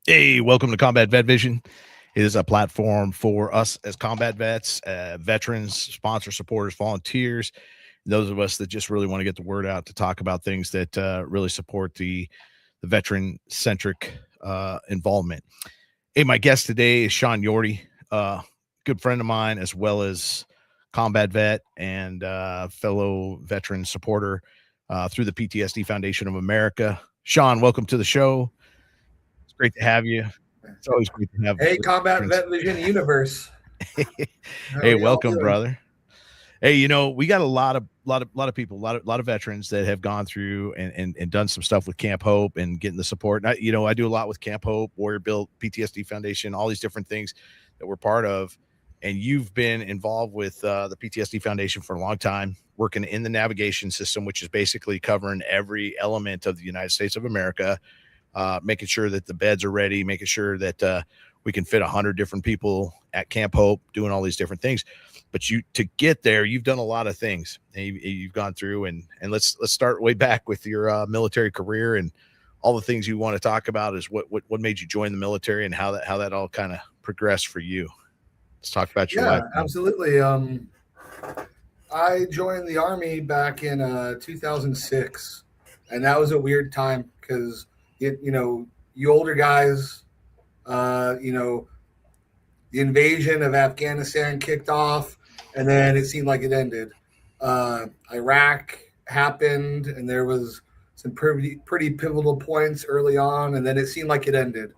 Hey, welcome to Combat Vet Vision. It is a platform for us as combat vets, veterans, sponsor supporters, volunteers, those of us that just really want to get the word out to talk about things that really support the veteran centric involvement. Hey, my guest today is Sean Yorty, good friend of mine, as well as combat vet and fellow veteran supporter through the PTSD Foundation of America. Sean, welcome to the show. It's great to have you. It's always great to have Hey, Combat veterans. Vet Vision Universe. How Hey, are y'all welcome, doing? brother. Hey, we got a lot of people, a lot of veterans that have gone through and done some stuff with Camp Hope and getting the support. And I do a lot with Camp Hope, Warrior Built, PTSD Foundation, all these different things that we're part of. And you've been involved with the PTSD Foundation for a long time, working in the navigation system, which is basically covering every element of the United States of America, making sure that the beds are ready, making sure that we can fit 100 different people at Camp Hope, doing all these different things. But to get there, you've done a lot of things. And you've gone through, and let's start way back with your military career and all the things you want to talk about. Is what made you join the military and how that all kind of progressed for you. Let's talk about your life. Yeah, absolutely. I joined the Army back in 2006, and that was a weird time because you older guys, you know, the invasion of Afghanistan kicked off, and then it seemed like it ended. Iraq happened, and there was some pretty pivotal points early on, and then it seemed like it ended.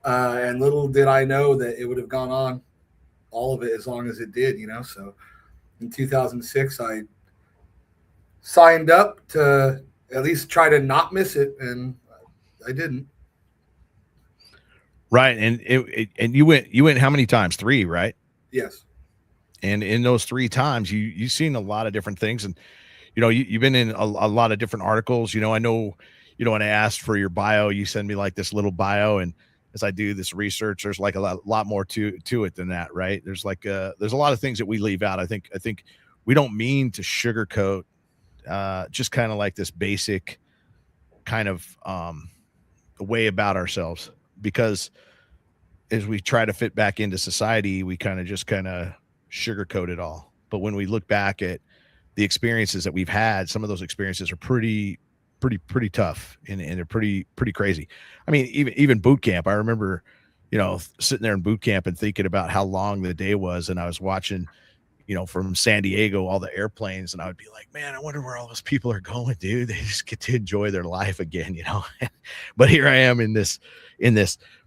And little did I know that it would have gone on all of it as long as it did. So in 2006, I signed up to at least try to not miss it, and I didn't. Right, and you went how many times? 3, right? Yes. And in those 3 times, you've seen a lot of different things, and you've been in a lot of different articles. I know, when I asked for your bio, you send me like this little bio, and as I do this research, there's like a lot more to it than that, right? There's there's a lot of things that we leave out. I think we don't mean to sugarcoat just kind of like this basic kind of way about ourselves, because as we try to fit back into society, we kind of sugarcoat it all. But when we look back at the experiences that we've had, some of those experiences are pretty tough, and they're pretty crazy. I mean, even boot camp. I remember, sitting there in boot camp and thinking about how long the day was, and I was watching, from San Diego, all the airplanes, and I would be like, man, I wonder where all those people are going, dude. They just get to enjoy their life again. But here I am in this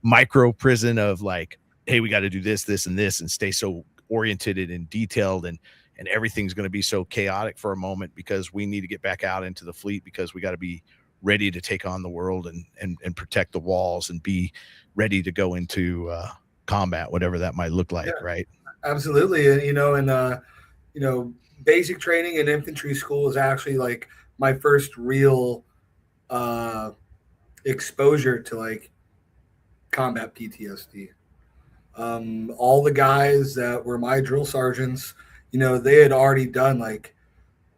micro prison of like, hey, we got to do this, and this, and stay so oriented and detailed, and everything's going to be so chaotic for a moment because we need to get back out into the fleet, because we got to be ready to take on the world and protect the walls and be ready to go into combat, whatever that might look like. Yeah, Right. absolutely. And basic training in infantry school is actually like my first real uh, exposure to like combat PTSD. All the guys that were my drill sergeants, they had already done like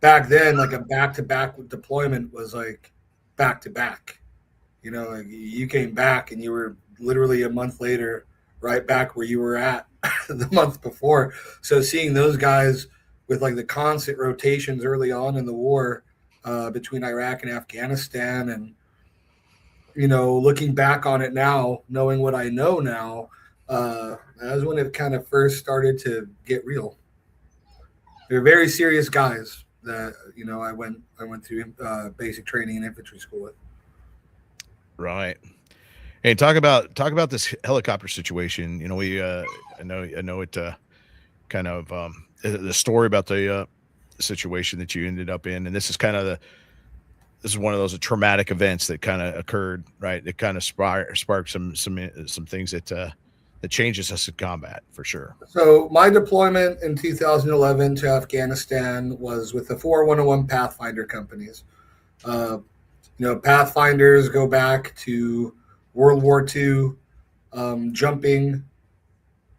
back then, like a back to back deployment was like back to back. Like you came back and you were literally a month later right back where you were at the month before. So seeing those guys with like the constant rotations early on in the war between Iraq and Afghanistan, and looking back on it now, knowing what I know now, that was when it kind of first started to get real. They're very serious guys that I went through basic training in infantry school with. Right. Hey, talk about this helicopter situation. I know it kind of the story about the situation that you ended up in, and this is one of those traumatic events that kind of occurred, right? It kind of sparked some things that changes us in combat for sure. So my deployment in 2011 to Afghanistan was with the 4101 Pathfinder companies. Uh, Pathfinders go back to World War II, jumping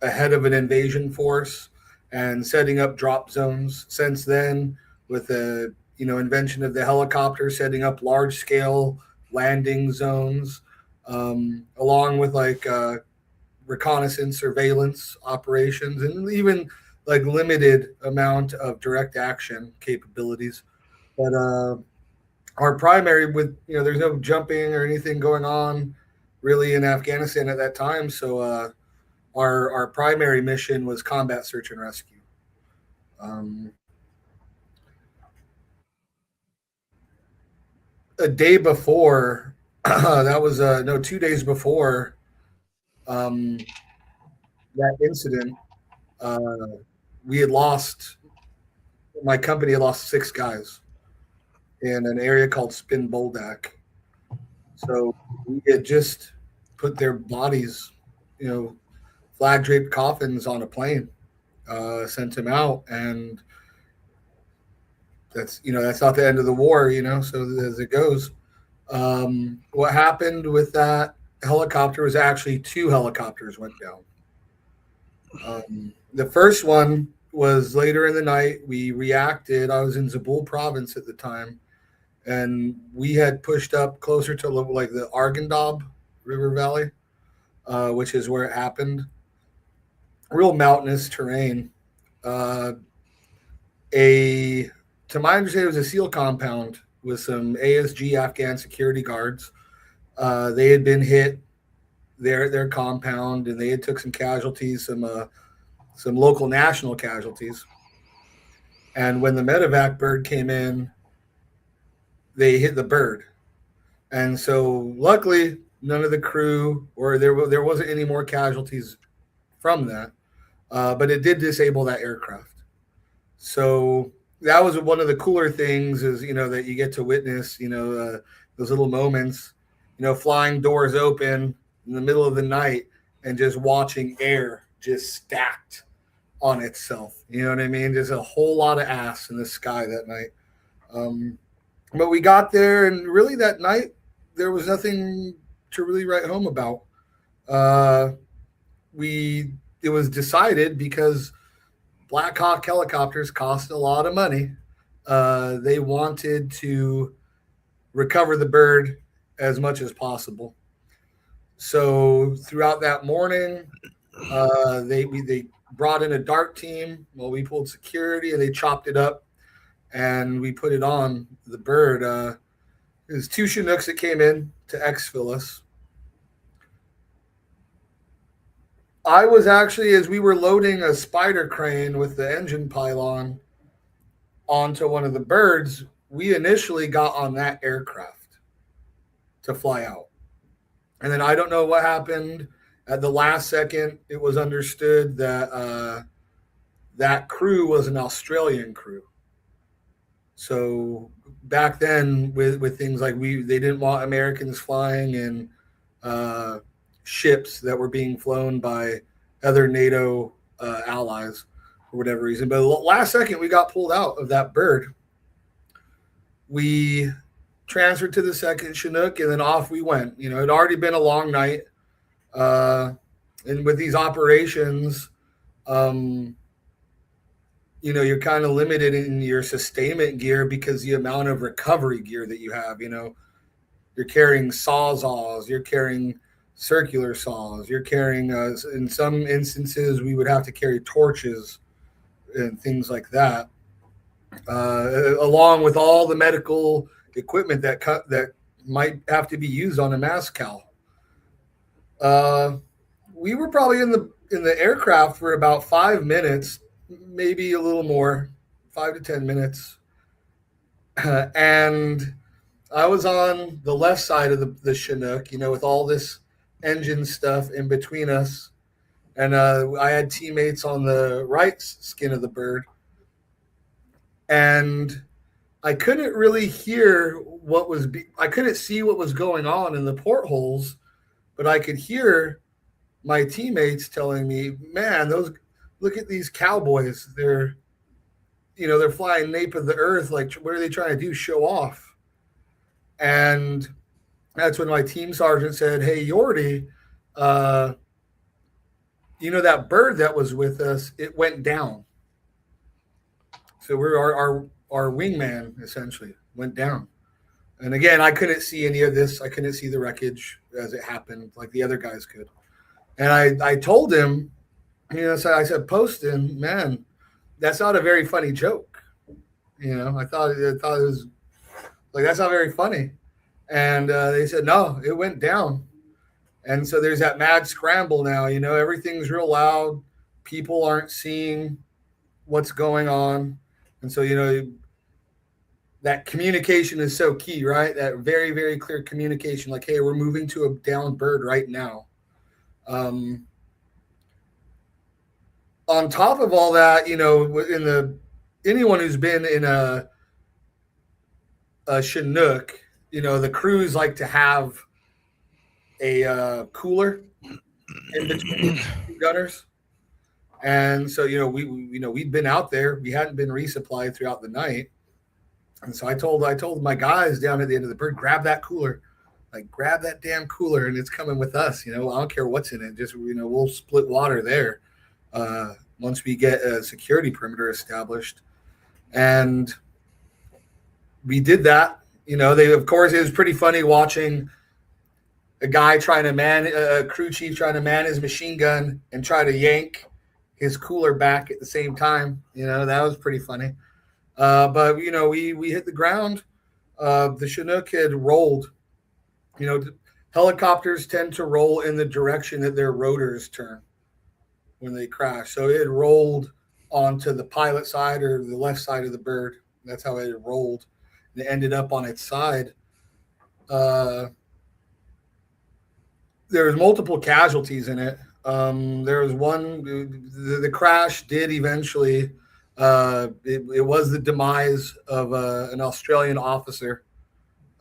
ahead of an invasion force and setting up drop zones. Since then, with the invention of the helicopter, setting up large scale landing zones, along with like reconnaissance, surveillance operations, and even like limited amount of direct action capabilities. But our primary, with there's no jumping or anything going on really in Afghanistan at that time. So our primary mission was combat search and rescue. Um, a day before, that was no 2 days before um, that incident, uh, we had lost my company had lost 6 guys in an area called Spin Boldak. So we had just put their bodies, you know, flag draped coffins on a plane, sent them out, and that's not the end of the war, So as it goes, what happened with that helicopter was actually 2 helicopters went down. The first one was later in the night. We reacted. I was in Zabul province at the time, and we had pushed up closer to like the Arghandab River Valley, which is where it happened. Real mountainous terrain. Uh, a To my understanding, it was a SEAL compound with some ASG Afghan security guards. They had been hit their compound, and they had took some casualties, some local national casualties. And when the medevac bird came in, they hit the bird. And so luckily, none of the crew, or there wasn't any more casualties from that, but it did disable that aircraft. So that was one of the cooler things, is that you get to witness those little moments, flying doors open in the middle of the night and just watching air just stacked on itself. You know what I mean? There's a whole lot of ass in the sky that night. But we got there, and really that night there was nothing to really write home about. Uh, it was decided because Black Hawk helicopters cost a lot of money. They wanted to recover the bird as much as possible. So throughout that morning, they brought in a dart team. Well, we pulled security, and they chopped it up, and we put it on the bird. There's 2 Chinooks that came in to exfil us. I was actually, as we were loading a spider crane with the engine pylon onto one of the birds, we initially got on that aircraft to fly out. And then I don't know what happened. At the last second, it was understood that that crew was an Australian crew. So back then, with things like they didn't want Americans flying in ships that were being flown by other NATO allies for whatever reason. But last second, we got pulled out of that bird. We transferred to the second Chinook, and then off we went. It had already been a long night. And with these operations, you're kind of limited in your sustainment gear because the amount of recovery gear that you have. You're carrying sawzalls, you're carrying circular saws, you're carrying, in some instances, we would have to carry torches and things like that, along with all the medical equipment that might have to be used on a mass cal. We were probably in the aircraft for about 5 minutes, maybe a little more, 5 to 10 minutes. And I was on the left side of the Chinook, with all this engine stuff in between us. And I had teammates on the right skin of the bird. And I couldn't really hear I couldn't see what was going on in the portholes, but I could hear my teammates telling me, man, look at these cowboys. They're flying nape of the earth. Like, what are they trying to do? Show off. And that's when my team sergeant said, hey, Yorty, that bird that was with us, it went down. So our wingman essentially went down. And again, I couldn't see any of this. I couldn't see the wreckage as it happened, like the other guys could. And I told him, so I said, Poston, man, that's not a very funny joke. I thought it was like, that's not very funny. And they said, no, it went down. And so there's that mad scramble now. Everything's real loud. People aren't seeing what's going on. And so, that communication is so key, right? That very, very clear communication, like, hey, we're moving to a down bird right now. On top of all that, anyone who's been in a Chinook, the crews like to have a cooler in between gunners. And so, we'd been out there. We hadn't been resupplied throughout the night. And so I told my guys down at the end of the bird, grab that cooler. Like, grab that damn cooler, and it's coming with us. I don't care what's in it. Just, we'll split water there once we get a security perimeter established. And we did that. Of course, it was pretty funny watching a guy trying to a crew chief trying to man his machine gun and try to yank his cooler back at the same time. That was pretty funny. But we hit the ground. The Chinook had rolled. Helicopters tend to roll in the direction that their rotors turn when they crash. So it rolled onto the pilot side or the left side of the bird. That's how it rolled. And it ended up on its side. There was multiple casualties in it. There was one. The crash did eventually. It was the demise of an Australian officer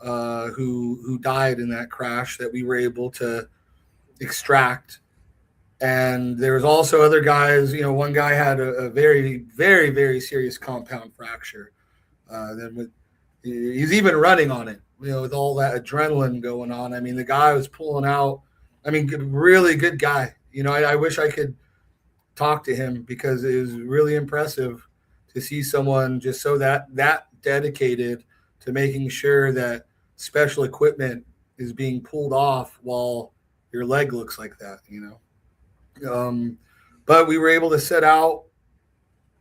who died in that crash that we were able to extract. And there was also other guys. One guy had a very, very, very serious compound fracture. He's even running on it. With all that adrenaline going on. I mean, the guy was pulling out. I mean, really good guy. I wish I could talk to him because it was really impressive to see someone just so that dedicated to making sure that special equipment is being pulled off while your leg looks like that, But we were able to set out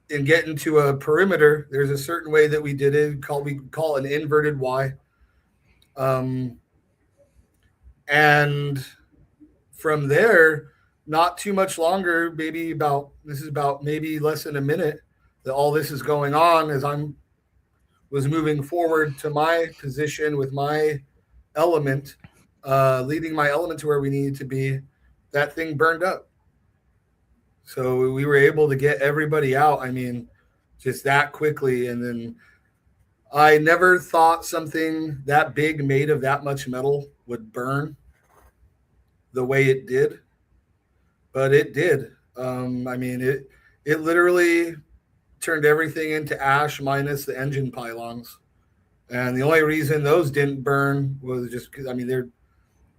and get into a perimeter. There's a certain way that we did it. We call it an inverted Y. And from there, not too much longer, maybe about maybe less than a minute that all this is going on as was moving forward to my position with my element, leading my element to where we needed to be. That thing burned up. So we were able to get everybody out. I mean, just that quickly. And then I never thought something that big made of that much metal would burn the way it did, but it did. I mean, it literally turned everything into ash minus the engine pylons. And the only reason those didn't burn was just because, I mean, they're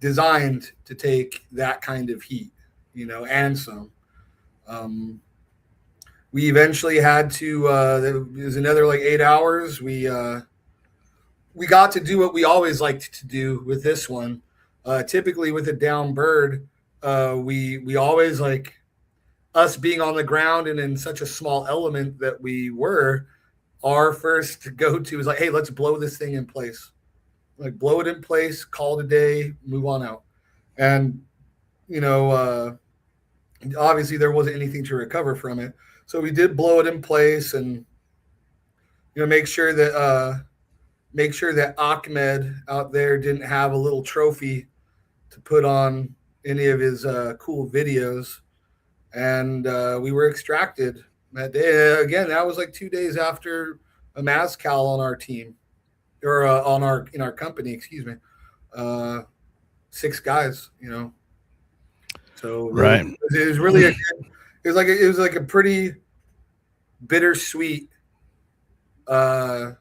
designed to take that kind of heat, and some. We eventually had to, it was another like 8 hours. We got to do what we always liked to do with this one. Typically with a down bird, we always like us being on the ground and in such a small element that we were, our first go-to is like, hey, let's blow this thing in place. Like blow it in place, call it a day, move on out. And, obviously there wasn't anything to recover from it. So we did blow it in place and, make sure that Ahmed out there didn't have a little trophy to put on any of his cool videos. And we were extracted that day. Again, that was like 2 days after a Mazcal on our team, or in our company, excuse me. 6 guys, So right. It was really it was like a pretty bittersweet. It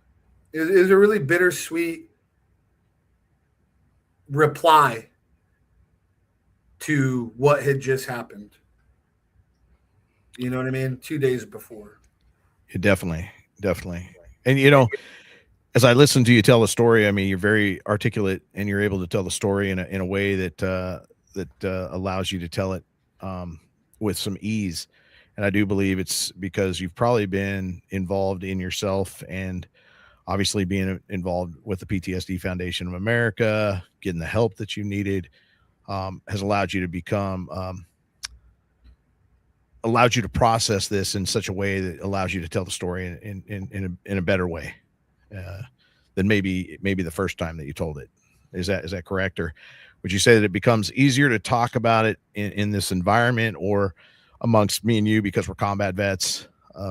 was a really bittersweet reply to what had just happened. You know what I mean? 2 days before. Definitely. And as I listen to you tell the story, I mean, you're very articulate and you're able to tell the story in a way that allows you to tell it with some ease. And I do believe it's because you've probably been involved in yourself and obviously being involved with the PTSD Foundation of America, getting the help that you needed, has allowed you to become allowed you to process this in such a way that allows you to tell the story in a better way uh, than maybe the first time that you told it. Is that correct, or would you say that it becomes easier to talk about it in this environment, or amongst me and you because we're combat vets,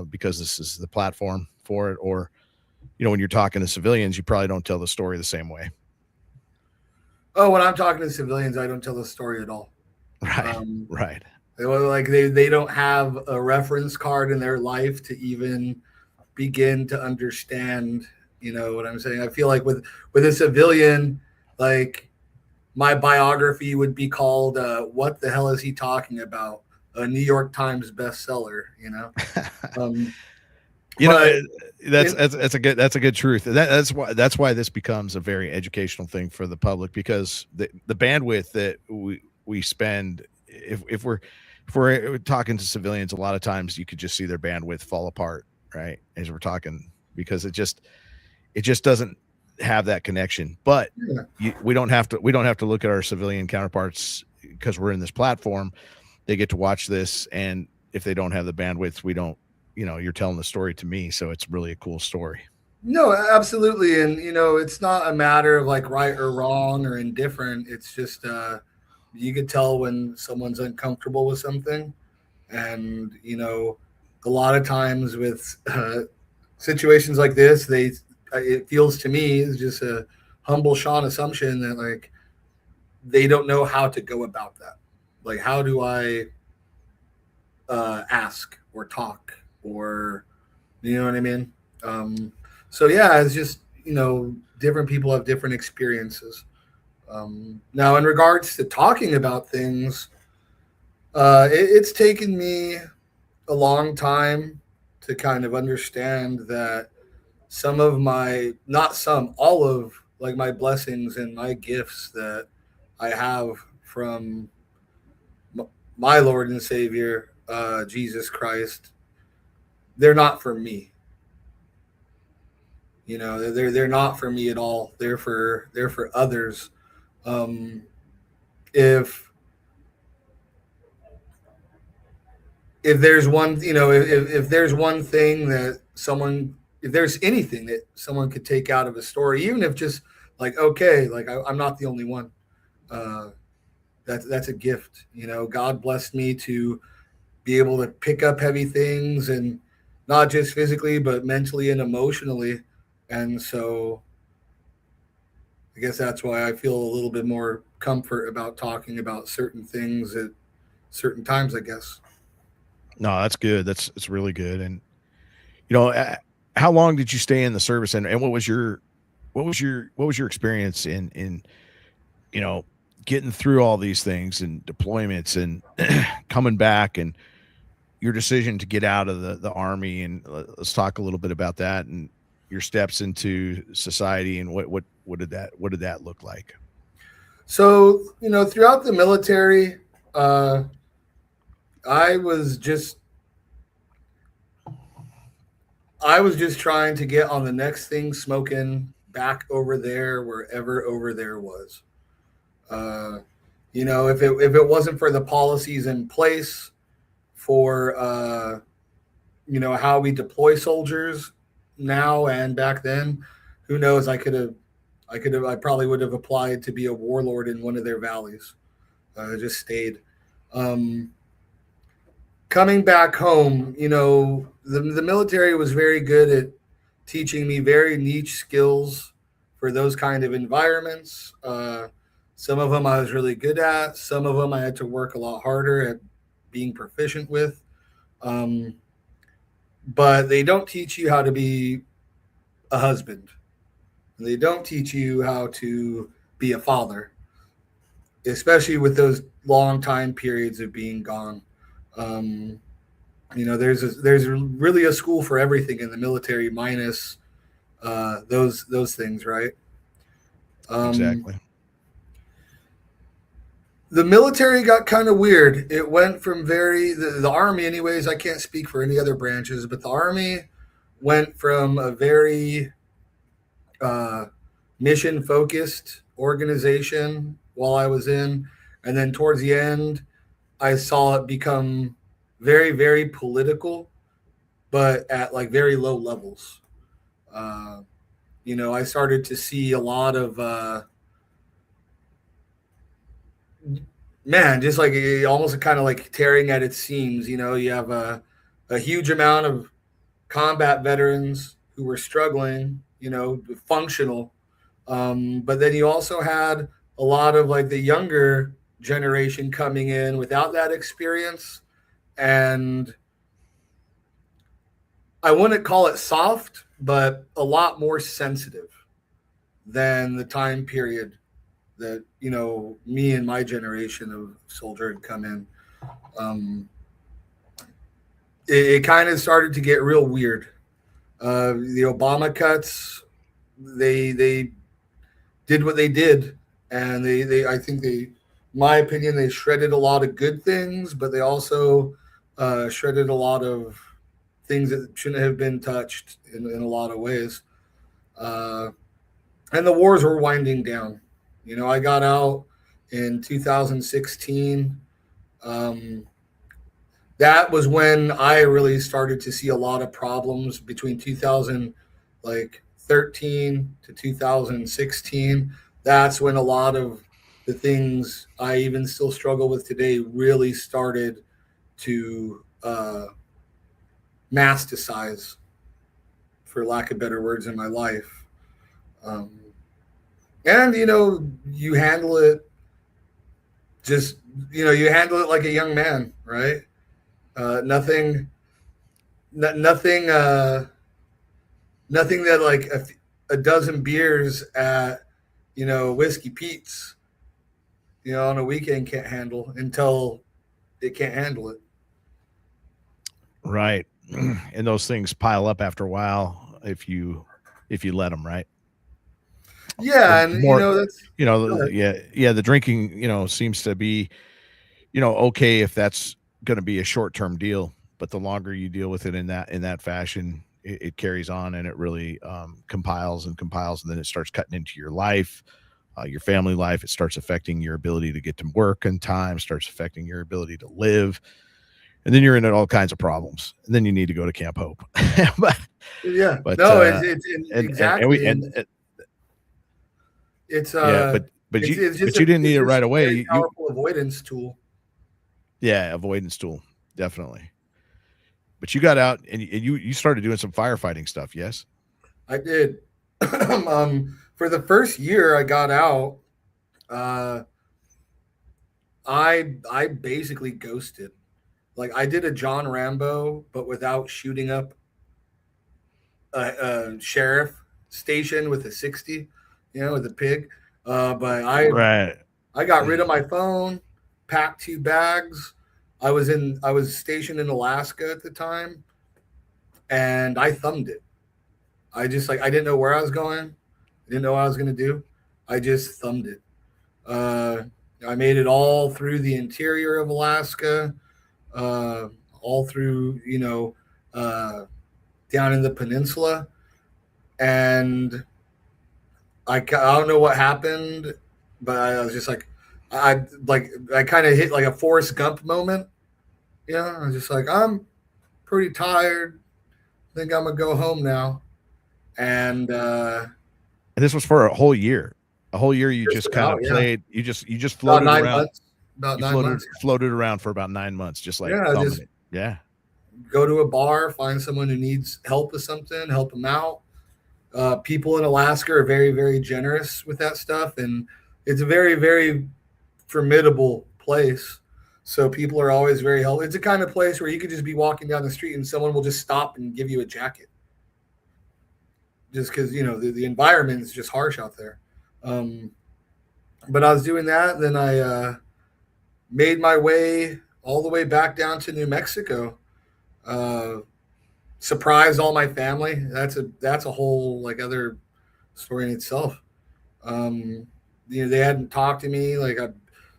because this is the platform for it, or when you're talking to civilians, you probably don't tell the story the same way? Oh, when I'm talking to civilians, I don't tell the story at all. Right, Um, right. they don't have a reference card in their life to even begin to understand. You know what I'm saying? I feel like with a civilian, like my biography would be called "What the hell is he talking about?" A New York Times bestseller. Um, You know, but that's in, that's a good truth. That's why this becomes a very educational thing for the public, because the bandwidth that we spend, if we're talking to civilians, a lot of times you could just see their bandwidth fall apart, right? As we're talking, because it just doesn't have that connection. But yeah. we don't have to look at our civilian counterparts because we're in this platform. They get to watch this, and if they don't have the bandwidth, we don't. You're telling the story to me, so it's really a cool story. No, absolutely. And, it's not a matter of like right or wrong or indifferent. It's just, you could tell when someone's uncomfortable with something. And, a lot of times with situations like this, it feels to me is just a humble Sean assumption that like they don't know how to go about that. Like, how do I ask or talk or, you know what I mean? So yeah, it's just different people have different experiences. Now, in regards to talking about things, it's taken me a long time to kind of understand that some of my, not some, all of like my blessings and my gifts that I have from my Lord and Savior, Jesus Christ, they're not for me. They're not for me at all. They're for others. Um, if if there's one, if there's one thing that someone, if there's anything that someone could take out of a story, even if just like, okay, like I'm not the only one. Uh, that's a gift. God blessed me to be able to pick up heavy things, and not just physically, but mentally and emotionally. And so I guess that's why I feel a little bit more comfort about talking about certain things at certain times, I guess. No, that's good. That's really good. And you know, uh, how long did you stay in the service, and what was your experience in you know getting through all these things and deployments and coming back, and your decision to get out of the army, and let's talk a little bit about that and your steps into society, and what did that look like? So, throughout the military, uh, I was just I was just trying to get on the next thing smoking back over there, wherever over there was. Uh, if it wasn't for the policies in place for how we deploy soldiers now and back then, who knows? I probably would have applied to be a warlord in one of their valleys. Just stayed. Um, Coming back home, the military was very good at teaching me very niche skills for those kind of environments. Some of them I was really good at. Some of them I had to work a lot harder at being proficient with. Um, but they don't teach you how to be a husband. They don't teach you how to be a father, especially with those long time periods of being gone. Um, there's really a school for everything in the military, minus those things, right? Um, Exactly. the military got kind of weird. It went from the army, anyways. I can't speak for any other branches, but the army went from a very uh, mission focused organization while I was in, and then towards the end, I saw it become very, very political, but at like very low levels. Uh, I started to see a lot of man, just like almost kind of like tearing at its seams. You have a huge amount of combat veterans who were struggling, functional. But then you also had a lot of like the younger generation coming in without that experience. And I wouldn't call it soft, but a lot more sensitive than the time period that, me and my generation of soldier had come in. It kind of started to get real weird. The Obama cuts, they did what they did, and they I think they, my opinion, they shredded a lot of good things, but they also shredded a lot of things that shouldn't have been touched in a lot of ways. Uh, and the wars were winding down. I got out in 2016. Um, that was when I really started to see a lot of problems between 2000, like 13 to 2016. That's when a lot of the things I even still struggle with today really started to masticize, for lack of better words, in my life. Um, and you handle it just you handle it like a young man, right? Nothing, nothing, nothing that like a dozen beers at Whiskey Pete's on a weekend can't handle until it can't handle it. Right. And those things pile up after a while if you let them, right? Yeah, The and more, that's yeah, the drinking, seems to be, okay if that's going to be a short-term deal, but the longer you deal with it in that fashion, it carries on, and it really compiles and compiles, and then it starts cutting into your life, your family life. It starts affecting your ability to get to work in time, starts affecting your ability to live, and then you're in all kinds of problems, and then you need to go to Camp Hope. but yeah, but no, it's and we exactly, and it's yeah, but it's just you didn't need it's it just right a away. very You powerful avoidance tool. Yeah, avoidance tool, definitely. But you got out and you started doing some firefighting stuff, yes? I did. For the first year I got out, uh, I basically ghosted. Like I did a John Rambo, but without shooting up a sheriff station with a 60, with a pig. But Right. I got rid of my phone, packed 2 bags. I was stationed in Alaska at the time, and I thumbed it. I didn't know where I was going. I didn't know what I was gonna do. I just thumbed it. Uh, I made it all through the interior of Alaska, uh, all through down in the peninsula, and I don't know what happened, but I was just like, I kind of hit like a Forrest Gump moment. I was just like, I'm pretty tired. I think I'm gonna go home now. And And this was for a whole year. A whole year you just just kind about, of yeah, played, you just about floated nine around. months. About You 9 months. floated around for about 9 months, just like Yeah, thumbing just it. Yeah. go to a bar, find someone who needs help with something, help them out. People in Alaska are very, very generous with that stuff, and it's a very, very formidable place. So people are always very helpful. It's a kind of place where you could just be walking down the street and someone will just stop and give you a jacket, just because the environment is just harsh out there. Um, but I was doing that, then I made my way all the way back down to New Mexico. Uh, surprised all my family. That's a whole like other story in itself. Um, they hadn't talked to me.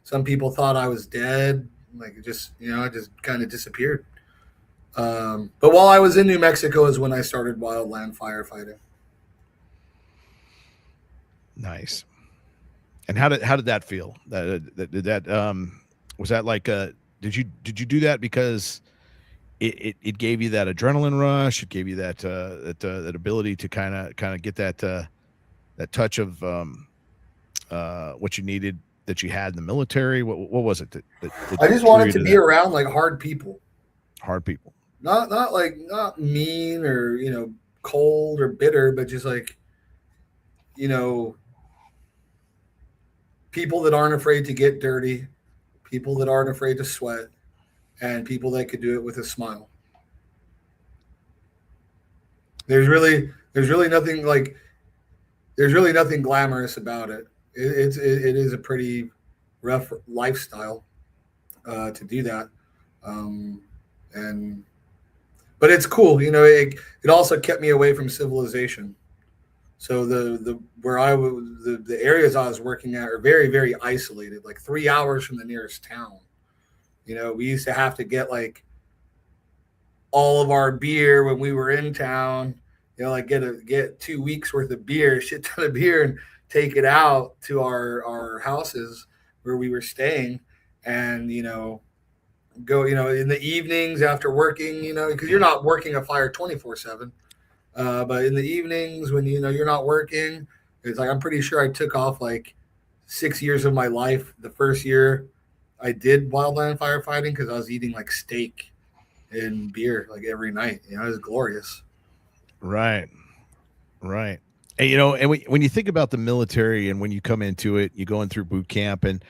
Some people thought I was dead. Like it just, I just kind of disappeared. But while I was in New Mexico is when I started wildland firefighting. Nice. And how did that feel? Was that like did you do that because it gave you that adrenaline rush? It gave you that ability to kind of get that touch of what you needed that you had in the military? What was it that I just drew wanted you to to be that? around like hard people, Hard people. not mean or cold or bitter, but just like you know people that aren't afraid to get dirty, people that aren't afraid to sweat, and people that could do it with a smile. There's really nothing like there's really nothing glamorous about it. It is a pretty rough lifestyle to do that, um, and but it's cool. It also kept me away from civilization. So the where I was the areas I was working at are very very isolated, like 3 hours from the nearest town. We used to have to get like all of our beer when we were in town. Like get 2 weeks worth of beer, shit ton of beer, and take it out to our houses where we were staying, and go in the evenings after working, because you're not working a fire 24/7. But in the evenings when you're not working, it's like I'm pretty sure I took off like 6 years of my life. The first year I did wildland firefighting because I was eating like steak and beer like every night. It was glorious. Right. Right. And when you think about the military and when you come into it, you're going through boot camp and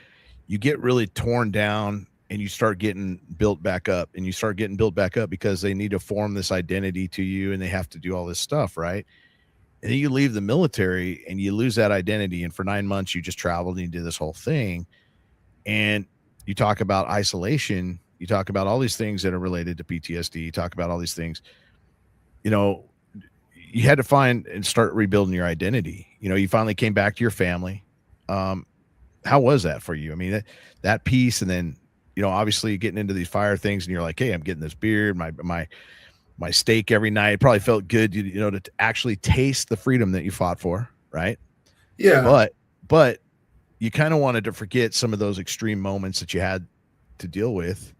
you get really torn down and you start getting built back up, and you start getting built back up because they need to form this identity to you and they have to do all this stuff, right? And then you leave the military and you lose that identity. And for 9 months, you just traveled and you did this whole thing. And you talk about isolation, you talk about all these things that are related to PTSD, you talk about all these things, you know, you had to find and start rebuilding your identity. You finally came back to your family. How was that for you? I mean, that piece, and then, obviously getting into these fire things, and you're like, hey, I'm getting this beer, my steak every night. It probably felt good, to actually taste the freedom that you fought for, right? Yeah, But you kind of wanted to forget some of those extreme moments that you had to deal with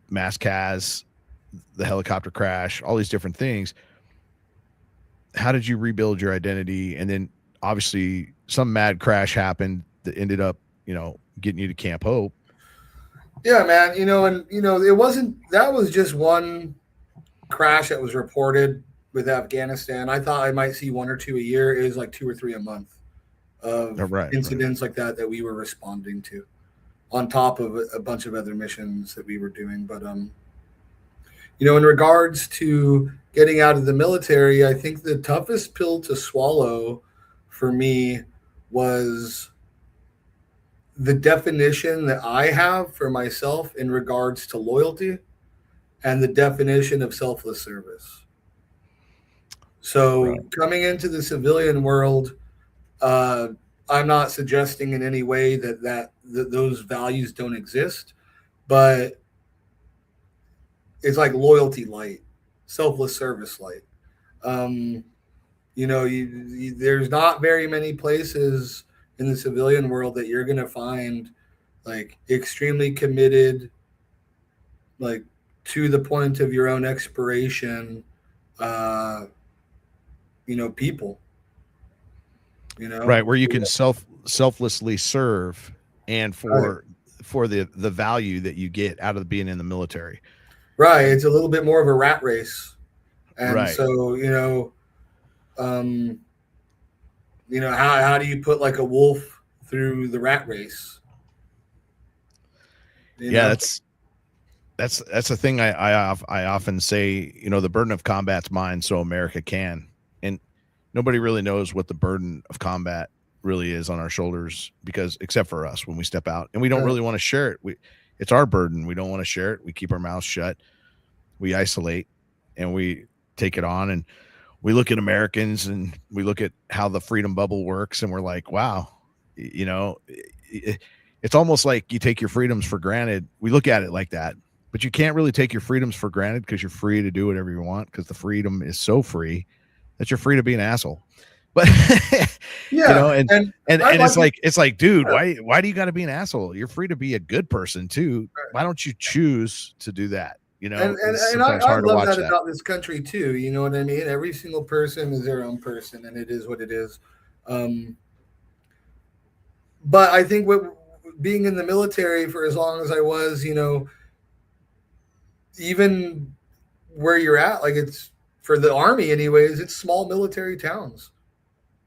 mass cas, the helicopter crash, all these different things. How did you rebuild your identity? And then obviously some mad crash happened that ended up, getting you to Camp Hope. yeah, man. And it wasn't that was just one crash that was reported with Afghanistan. I thought I might see one or two a year. It was like two or three a month Oh, of right. incidents like that we were responding to, on top of a bunch of other missions that we were doing. But in regards to getting out of the military, I think the toughest pill to swallow for me was the definition that I have for myself in regards to loyalty and the definition of selfless service. So Right. coming into the civilian world, uh, I'm not suggesting in any way that those values don't exist, but it's like loyalty light, selfless service light. Um, there's not very many places in the civilian world that you're going to find like extremely committed, like to the point of your own expiration, uh, people, Right. Where you can selflessly serve, and Right. for the value that you get out of being in the military. Right. It's a little bit more of a rat race. And Right. so, um, how do you put like a wolf through the rat race? You Yeah, know? that's the thing I often say, the burden of combat's mine, so America can. And nobody really knows what the burden of combat really is on our shoulders, because except for us when we step out, and we don't Right. really want to share it. It's our burden. We don't want to share it. We keep our mouths shut. We isolate. and we take it on, and we look at Americans and we look at how the freedom bubble works, and we're like, wow, you know, it's almost like you take your freedoms for granted. We look at it like that, but you can't really take your freedoms for granted because you're free to do whatever you want because the freedom is so free that you're free to be an asshole. But you Yeah, know, and and and I'd and like it's like, dude, to. why do you got to be an asshole? You're free to be a good person too. Why don't you choose to do that? You And know, and, it's and I, sometimes I hard to love watch that that. about this country too. You know what I mean? Every single person is their own person, and it is what it is. Um, but I think what being in the military for as long as I was, even where you're at, like it's for the army, anyways. It's small military towns.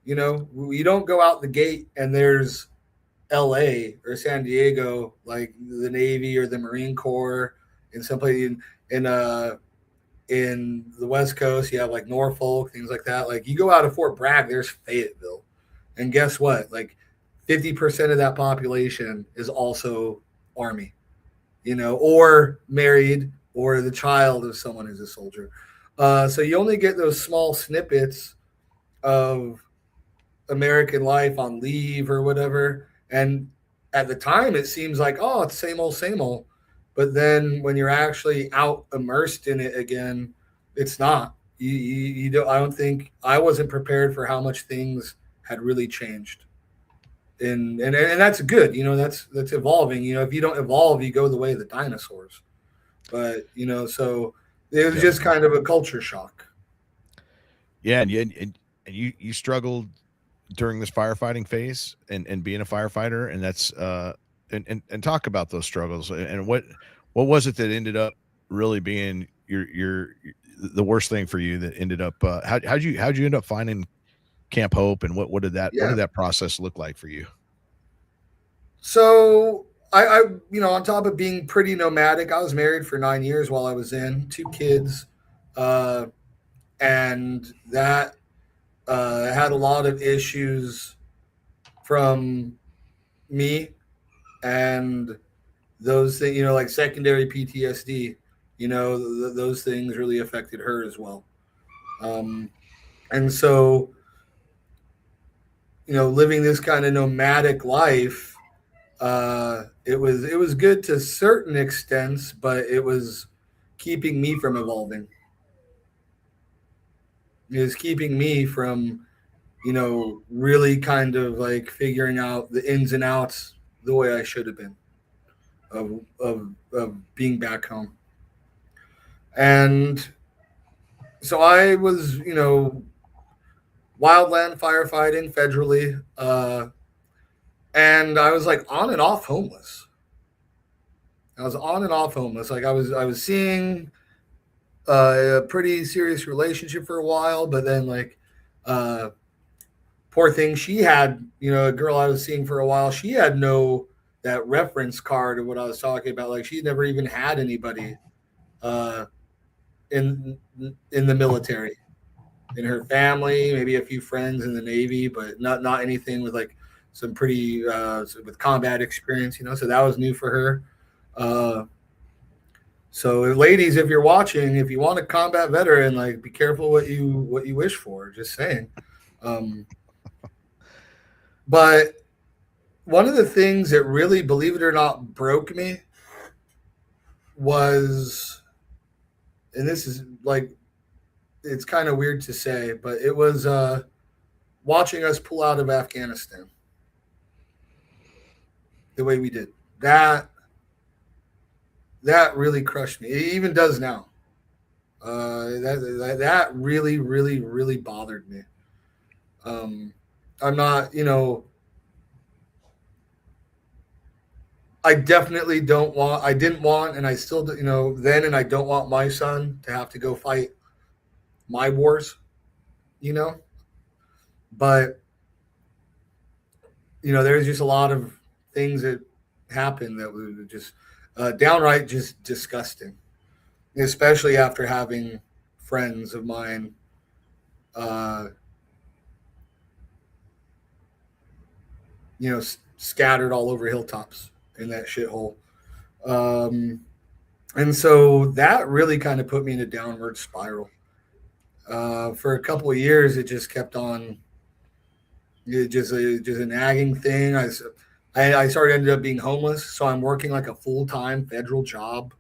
You don't go out the gate and there's L.A. or San Diego, like the Navy or the Marine Corps, in some place in the West Coast, you have like Norfolk, things like that. Like you go out of Fort Bragg, there's Fayetteville, and guess what? Like 50% of that population is also Army, or married, or the child of someone who's a soldier. So you only get those small snippets of American life on leave or whatever. And at the time, it seems like, oh, it's same old, same old. But then when you're actually out immersed in it again, it's not. You don't. I don't think I wasn't prepared for how much things had really changed. And that's good. That's evolving. If you don't evolve, you go the way of the dinosaurs. But so it was Yep. just kind of a culture shock. Yeah, and you struggled during this firefighting phase and being a firefighter, and that's and talk about those struggles and what was it that ended up really being your the worst thing for you that ended up how'd you end up finding Camp Hope, and what Yeah. did that process look like for you? So on top of being pretty nomadic, I was married for 9 years while I was in, two kids, uh, and that had a lot of issues from me and those things, like secondary PTSD. Those things really affected her as well. Um, and so, living this kind of nomadic life, it was good to certain extents, but it was keeping me from evolving. It was keeping me from, really kind of like figuring out the ins and outs the way I should have been of being back home. And so I was, wildland firefighting federally, and I was like on and off homeless. I was on and off homeless. Like I was seeing a pretty serious relationship for a while, but then like uh, poor thing, she had a girl I was seeing for a while. She had no that reference card of what I was talking about. Like she never even had anybody uh, in in the military, in her family, maybe a few friends in the Navy, but not anything with like some pretty with combat experience. So that was new for her. Uh, So, ladies, if you're watching, if you want a combat veteran, like be careful what you wish for. Just saying. Um, but one of the things that really, believe it or not, broke me was, and this is like, it's kind of weird to say, but it was watching us pull out of Afghanistan the way we did. That that really crushed me. It even does now. That really, really, really bothered me. Um, I'm not, I definitely don't want. I didn't want, and I still, then, and I don't want my son to have to go fight my wars. You know, but there's just a lot of things that happened that were just downright just disgusting, especially after having friends of mine, uh, scattered all over hilltops in that shithole. Um, And so that really kind of put me in a downward spiral. For a couple of years, it just kept on. It just a nagging thing. I started ended up being homeless, so I'm working like a full time federal job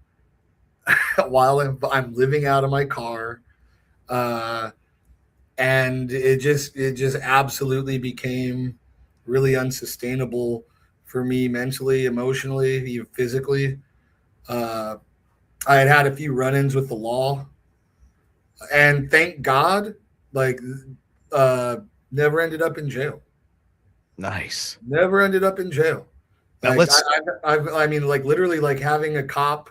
while I'm living out of my car, uh, and it just absolutely became really unsustainable for me mentally, emotionally, even physically. Uh, I had had a few run-ins with the law, and thank God, like, uh, never ended up in jail. Nice. Never ended up in jail. Now Like let's I mean, like literally, like having a cop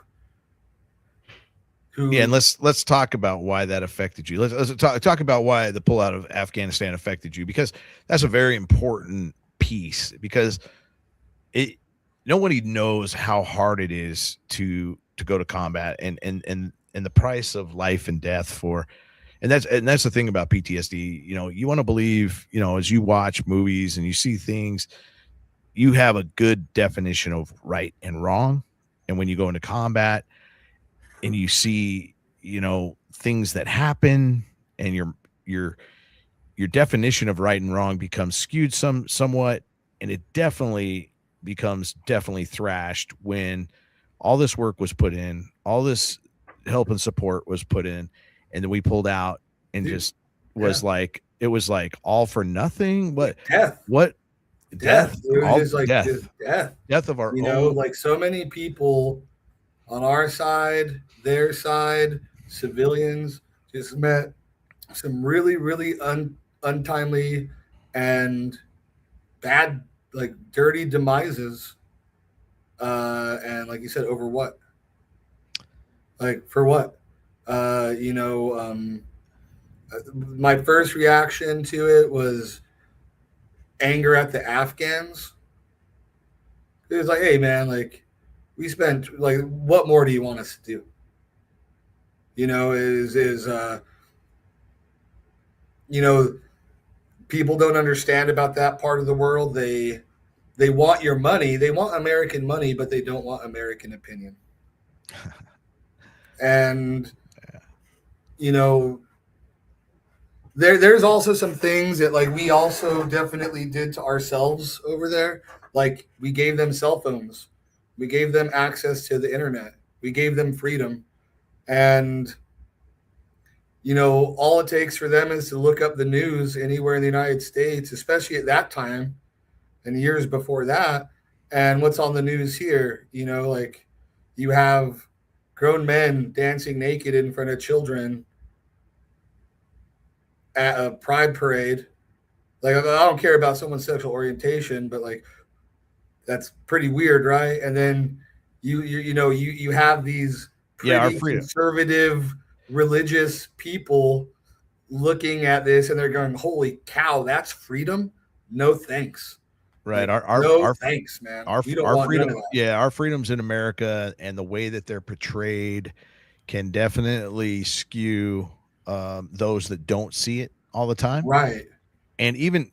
yeah, and who, let's talk about why that affected you. Let's talk about why the pullout of Afghanistan affected you, because that's a very important piece, because it nobody knows how hard it is to go to combat, and the price of life and death for, and that's the thing about PTSD. You want to believe, as you watch movies and you see things, you have a good definition of right and wrong. And when you go into combat and you see, things that happen, and your your definition of right and wrong becomes skewed somewhat, and it definitely thrashed when all this work was put in, all this help and support was put in, and then we pulled out and dude, just yeah, was like, it was like all for nothing. like What death, what death. death, It was all just like just death, death. death of our You know, own. like so many people on our side, their side, civilians just met some really, really untimely and bad, like dirty demises. And like you said, over what? Like for what? Uh, you know, um, my first reaction to it was anger at the Afghans. It was like, hey man, like we spent like what more do you want us to do? Is you know people don't understand about that part of the world. They want your money. They want American money, but they don't want American opinion. And you know, there's also some things that like we also definitely did to ourselves over there. Like we gave them cell phones, we gave them access to the internet, we gave them freedom, and all it takes for them is to look up the news anywhere in the United States, especially at that time and years before that. And what's on the news here? Like you have grown men dancing naked in front of children at a pride parade. Like I don't care about someone's sexual orientation, but like that's pretty weird, right? And then you have these Yeah, our pretty freedom. conservative religious people looking at this and they're going, "Holy cow, that's freedom!" No thanks. Right. Like, Our our no our thanks, man. our We don't our want none freedom, of that. yeah, our freedoms in America and the way that they're portrayed can definitely skew, those that don't see it all the time. Right. And even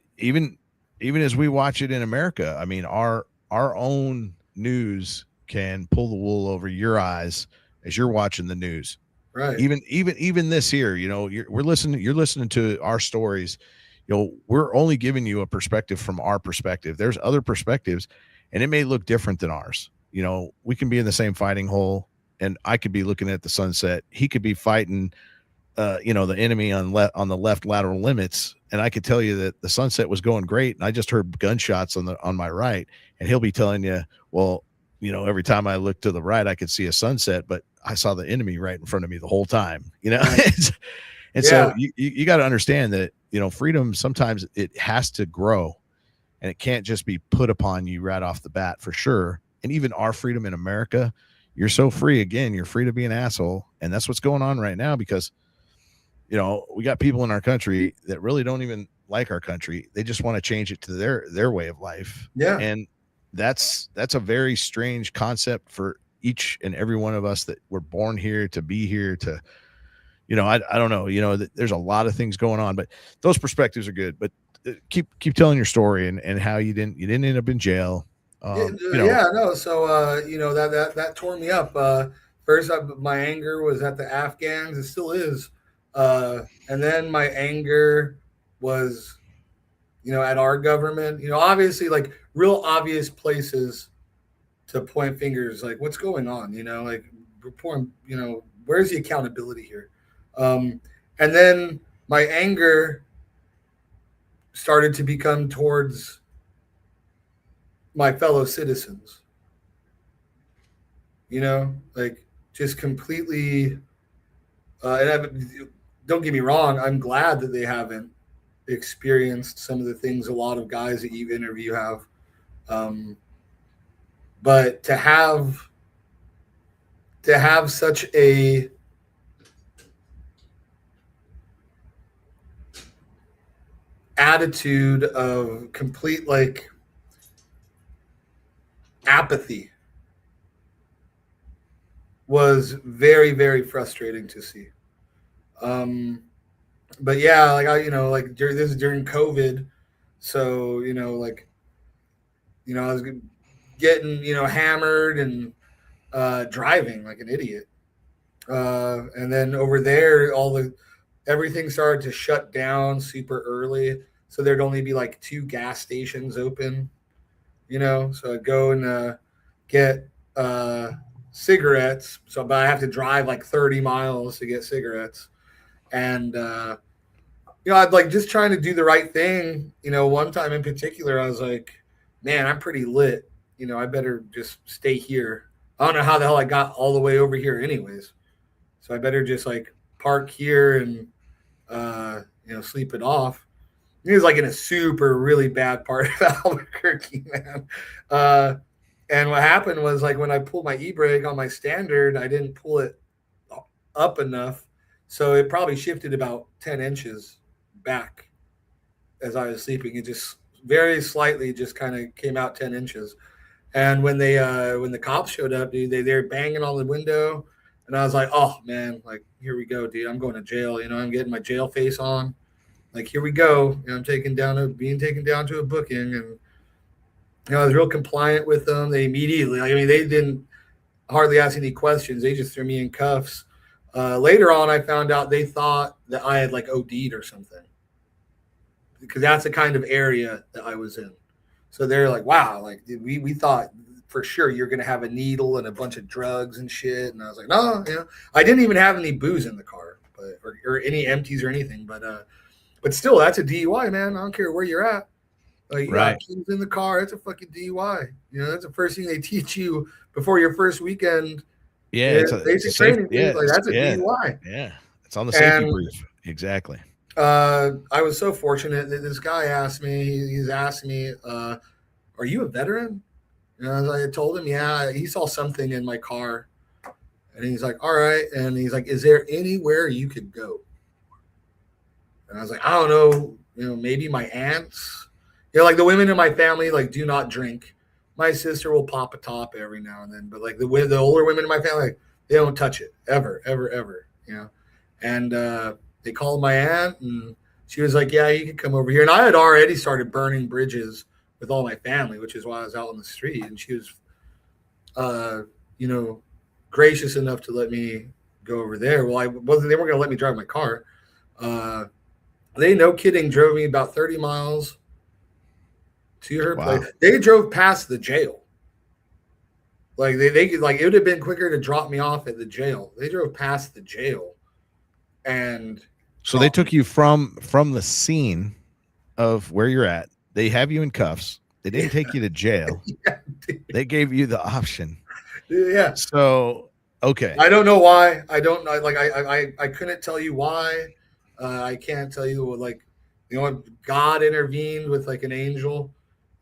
as we watch it in America, I mean, our own news can pull the wool over your eyes as you're watching the news. Right. Even this here, you're listening to our stories. We're only giving you a perspective from our perspective. There's other perspectives, and it may look different than ours. We can be in the same fighting hole, and I could be looking at the sunset. He could be fighting, the enemy on the left lateral limits, and I could tell you that the sunset was going great, and I just heard gunshots on my right, and he'll be telling you, well, every time I looked to the right, I could see a sunset, but I saw the enemy right in front of me the whole time. Right. And so Yeah. you got to understand that freedom sometimes it has to grow, and it can't just be put upon you right off the bat, for sure. And even our freedom in America, you're so free. Again, you're free to be an asshole, and that's what's going on right now, because we got people in our country that really don't even like our country. They just want to change it to their way of life. Yeah. And that's a very strange concept for each and every one of us that were born here to be here to, I don't know, there's a lot of things going on, but those perspectives are good. But keep telling your story, and how you didn't end up in jail. Yeah, You know, yeah, no. So that tore me up. First, my anger was at the Afghans. It still is. And then my anger was, at our government. Obviously, like real obvious places to point fingers, like what's going on. Like reporting. Where's the accountability here? And then my anger started to become towards my fellow citizens. Like just completely. Don't get me wrong, I'm glad that they haven't experienced some of the things a lot of guys that you interview have. But to have such a attitude of complete like apathy was very, very frustrating to see. But yeah, like this is during COVID, so I was getting hammered and driving like an idiot, and then over there, everything started to shut down super early, so there'd only be like 2 gas stations open, so I'd go and get cigarettes. But I have to drive like 30 miles to get cigarettes. And, I'd like just trying to do the right thing. One time in particular, I was like, man, I'm pretty lit. I better just stay here. I don't know how the hell I got all the way over here anyways. So I better just like park here and, sleep it off. He was like in a super really bad part of Albuquerque, man. And what happened was like when I pulled my e-brake on my standard, I didn't pull it up enough. So it probably shifted about 10 inches back as I was sleeping. It just very slightly just kind of came out 10 inches. And when when the cops showed up, dude, they're banging on the window. And I was like, oh, man, like, here we go, dude. I'm going to jail. I'm getting my jail face on. Like, here we go. I'm being taken down to a booking. And, I was real compliant with them. They immediately, they didn't hardly ask any questions. They just threw me in cuffs. Later on, I found out they thought that I had like OD'd or something, because that's the kind of area that I was in. So they're like, wow, like we thought for sure you're going to have a needle and a bunch of drugs and shit. And I was like, no, I didn't even have any booze in the car, or any empties or anything. But still, that's a DUI, man. I don't care where you're at. Like, you got keys in the car. It's a fucking DUI. That's the first thing they teach you before your first weekend. Yeah, it's basic training. Yeah, like that's a DUI. Yeah, it's on the safety brief. Exactly. I was so fortunate that this guy asked me. He's asked me, "Are you a veteran?" And I told him, "Yeah." He saw something in my car, and he's like, "All right." And he's like, "Is there anywhere you could go?" And I was like, "I don't know. Maybe my aunts. Like the women in my family, like do not drink. My sister will pop a top every now and then, but like the older women in my family, like, they don't touch it ever, ever, ever. And they called my aunt, and she was like, "Yeah, you can come over here." And I had already started burning bridges with all my family, which is why I was out on the street. And she was, gracious enough to let me go over there. Well, they weren't going to let me drive my car. They, no kidding, drove me about 30 miles to her place. They drove past the jail. Like they could, like, it would have been quicker to drop me off at the jail. They drove past the jail, and so they took you from the scene of where you're at. They have you in cuffs. They didn't take you to jail. Yeah, they gave you the option. Yeah. So okay. I don't know why. I don't know. Like I couldn't tell you why. I can't tell you what, like, God intervened with like an angel,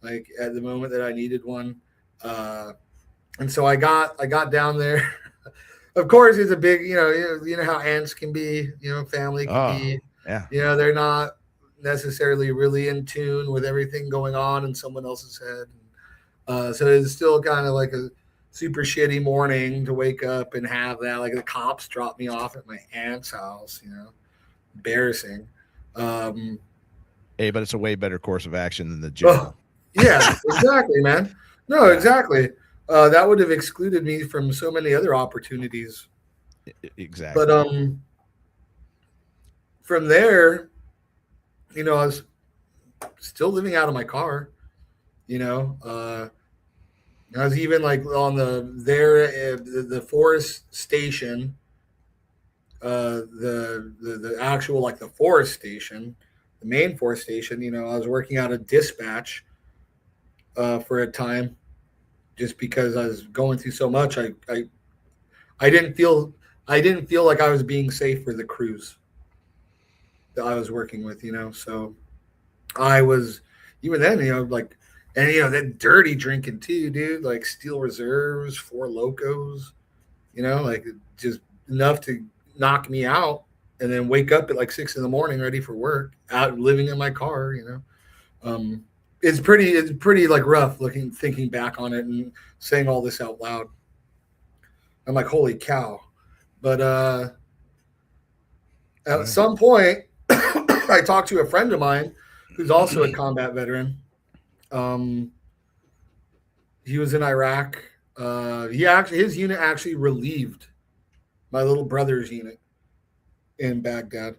like at the moment that I needed one. And so I got down there. Of course, it's a big, you know how ants can be, family can be. Yeah. They're not necessarily really in tune with everything going on in someone else's head. So it's still kind of like a super shitty morning to wake up and have that. Like the cops dropped me off at my aunt's house, embarrassing. Hey, but it's a way better course of action than the jail. Yeah, exactly, man. No, exactly. that would have excluded me from so many other opportunities. But Exactly. from there, I was still living out of my car. You know, I was even like on the forest station, the actual like the forest station, the main forest station. I was working out a dispatch for a time, just because I was going through so much. I didn't feel like I was being safe for the crews that I was working with. So I was even then, like, and that dirty drinking too, dude. Like Steel Reserves, Four Locos, like just enough to knock me out, and then wake up at like 6 in the morning, ready for work, out living in my car. It's pretty like rough thinking back on it and saying all this out loud. I'm like, holy cow! But at Yeah. some point, I talked to a friend of mine who's also a combat veteran. Um, he was in Iraq. His unit actually relieved my little brother's unit in Baghdad.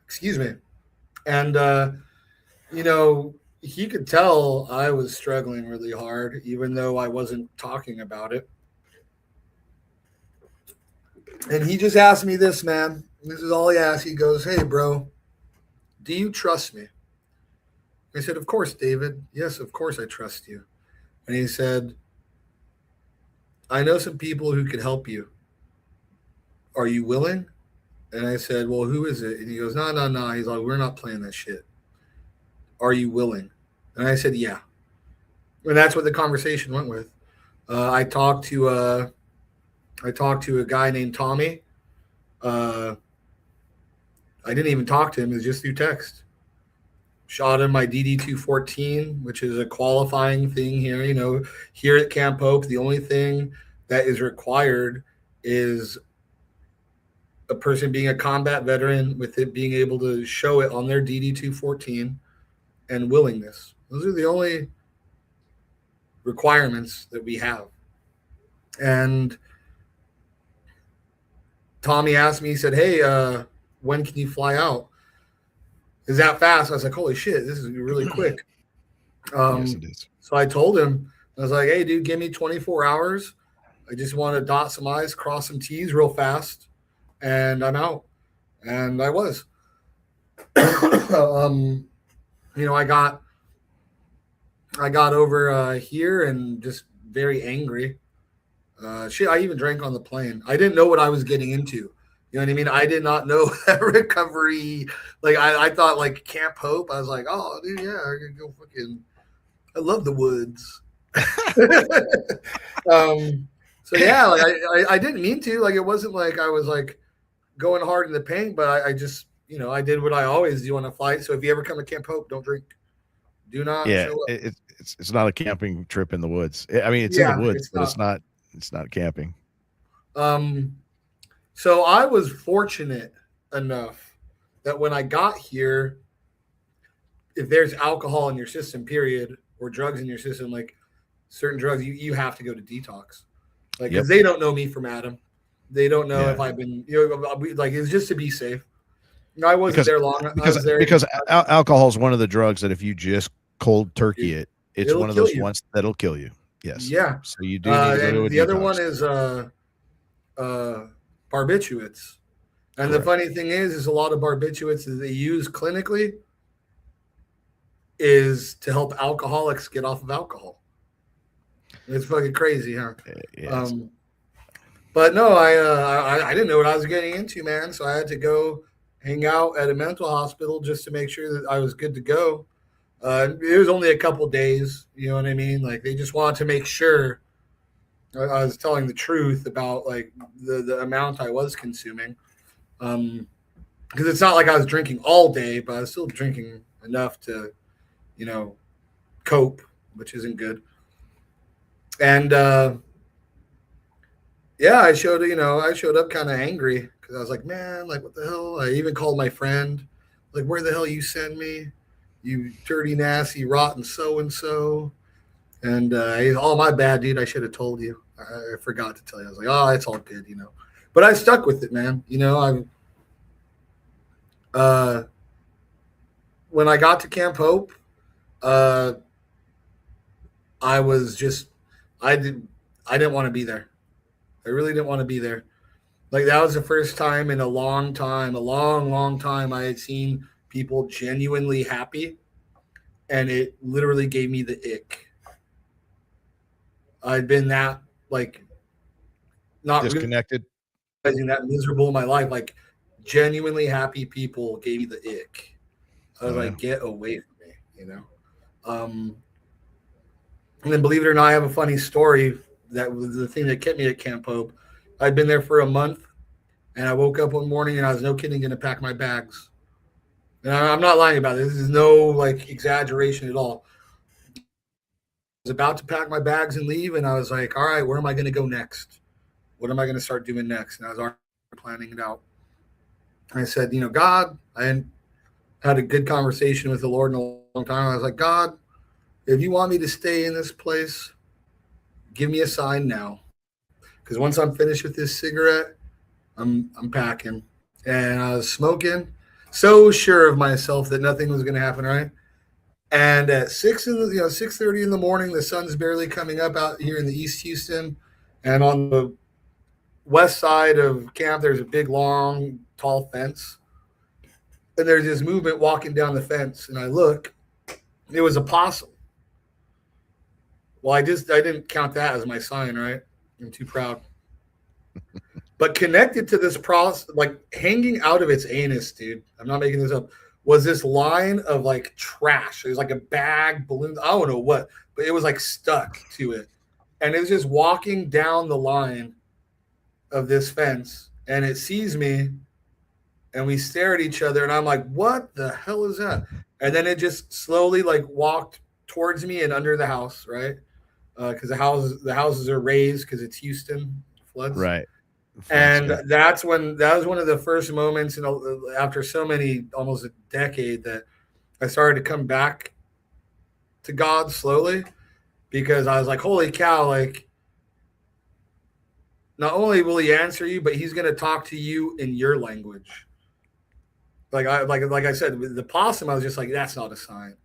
Excuse me. And he could tell I was struggling really hard, even though I wasn't talking about it. And he just asked me this, man. This is all he asked. He goes, "Hey, bro, do you trust me?" I said, "Of course, David. Yes, of course I trust you." And he said, "I know some people who could help you. Are you willing?" And I said, "Well, who is it?" And he goes, "No, no, no." He's like, "We're not playing that shit. Are you willing?" And I said, "Yeah." And that's what the conversation went with. I talked to a guy named Tommy. Uh, I didn't even talk to him; it was just through text. Shot him my DD-214, which is a qualifying thing here. Here at Camp Hope, the only thing that is required is a person being a combat veteran, with it being able to show it on their DD-214, and willingness. Those are the only requirements that we have. And Tommy asked me, he said, "Hey, when can you fly out? Is that fast?" I was like, "Holy shit, this is really quick." Yes, it is. So I told him, I was like, "Hey, dude, give me 24 hours. I just want to dot some I's, cross some T's real fast, and I'm out." And I was. um, I got over here and just very angry. Shit, I even drank on the plane. I didn't know what I was getting into. You know what I mean? I did not know that recovery. Like I thought like Camp Hope. I was like, oh, dude, yeah, I could go fucking. I love the woods. So yeah, like I didn't mean to. Like it wasn't like I was like going hard in the paint, but I just I did what I always do on a flight. So if you ever come to Camp Hope, don't drink. Do not Yeah, show up. it's not a camping trip in the woods. I mean, it's in the Yeah, woods, it's but not. it's not camping. Um, so I was fortunate enough that when I got here, if there's alcohol in your system, period, or drugs in your system, like certain drugs, you have to go to detox. Like, Yep. because they don't know me from Adam. They don't know if Yeah. I've been, like, it's just to be safe. I wasn't Because there long. I because was there. because alcohol is one of the drugs that if you just cold turkey It, it, it's it'll one of kill those you. ones that'll kill you. Yes. Yeah. So you do need to go to And a the other one detox. is uh, barbiturates. And the Correct. funny thing is a lot of barbiturates that they use clinically is to help alcoholics get off of alcohol. It's fucking crazy, huh? Yes. Um, but no, I didn't know what I was getting into, man. So I had to go hang out at a mental hospital just to make sure that I was good to go. It was only a couple days, you know what I mean? Like they just wanted to make sure I was telling the truth about like the amount I was consuming. Because it's not like I was drinking all day, but I was still drinking enough to, you know, cope, which isn't good. And yeah, I showed up kind of angry because I was like, man, like what the hell? I even called my friend, like, where the hell you send me? You dirty, nasty, rotten so and so. And oh, my bad, dude. I should have told you. I forgot to tell you. I was like, oh, it's all good, you know. But I stuck with it, man. You know, uh, when I got to Camp Hope, uh, I was just, I did, I didn't want to be there. I really didn't want to be there. Like that was the first time in a long time, a long, long time, I had seen people genuinely happy, and it literally gave me the ick. I'd been that like not Disconnected. realizing that miserable in my life. Like genuinely happy people gave me the ick. I was Oh yeah. like, get away from me, you know. Um, and then believe it or not, I have a funny story that was the thing that kept me at Camp Hope. I'd been there for a month, and I woke up one morning and I was no kidding going to pack my bags. And I'm not lying about this. This is no like exaggeration at all. I was about to pack my bags and leave, and I was like, all right, where am I going to go next? What am I going to start doing next? And I was already planning it out. And I said, you know, God, I had a good conversation with the Lord in a long time. I was like, God, if you want me to stay in this place, give me a sign now. Because once I'm finished with this cigarette, I'm packing. And I was smoking, so sure of myself that nothing was going to happen, right? And at 6:30 in the morning, the sun's barely coming up out here in the East Houston, and on the west side of camp, there's a big, long, tall fence, and there's this movement walking down the fence, and I look, it was a possum. Well, I didn't count that as my sign, right? I'm too proud. But connected to this process, like hanging out of its anus, dude, I'm not making this up, was this line of like trash. It was like a bag, balloons, I don't know what, but it was like stuck to it. And it was just walking down the line of this fence, and it sees me, and we stare at each other, and I'm like, what the hell is that? And then it just slowly like walked towards me and under the house, right? Because the houses are raised because it's Houston floods. Right. And that was one of the first moments after so many, almost a decade, that I started to come back to God slowly, because I was like, holy cow, like not only will he answer you, but he's going to talk to you in your language. Like I said, with the possum, I was just like, that's not a sign.